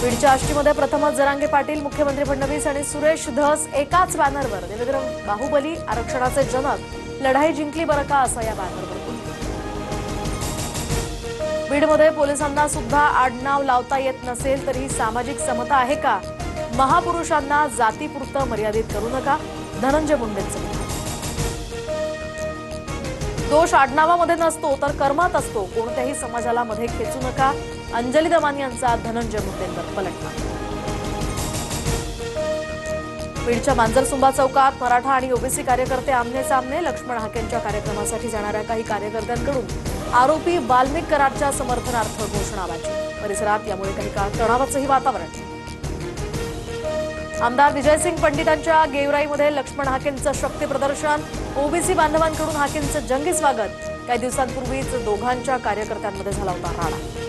बीडच्या आष्टीमध्ये प्रथमच जरांगे पाटील, मुख्यमंत्री फडणवीस आणि सुरेश धस एकाच बॅनरवर देवेंद्र बाहुबली आरक्षणाचे जनक लढाई जिंकली बरं का असं या बॅनरवर. बीडमध्ये पोलिसांना सुद्धा आडनाव लावता येत नसेल तरी सामाजिक समता आहे का? महापुरुषांना जातीपुरतं मर्यादित करू नका, धनंजय मुंडेंचं म्हणणं. दोष आडनावामध्ये नसतो तर कर्मात असतो, कोणत्याही समाजाला मध्ये खेचू नका, अंजली दमानी यांचा धनंजय मुंडेंवर पलटवार. बीडच्या मांजरसुंबा चौकात मराठा आणि ओबीसी कार्यकर्ते आमने सामने. लक्ष्मण हाकेंच्या कार्यक्रमासाठी जाणाऱ्या काही कार्यकर्त्यांकडून आरोपी वाल्मिक कराडच्या समर्थनार्थ घोषणाबाजी. परिसरात यामुळे काही काळ तणावाचंही वातावरण. आमदार विजयसिंग पंडितांच्या गेवराईमध्ये लक्ष्मण हाकेंचं शक्ती प्रदर्शन. ओबीसी बांधवांकडून हाकेंचं जंगी स्वागत. काही दिवसांपूर्वीच दोघांच्या कार्यकर्त्यांमध्ये झाला होता राडा.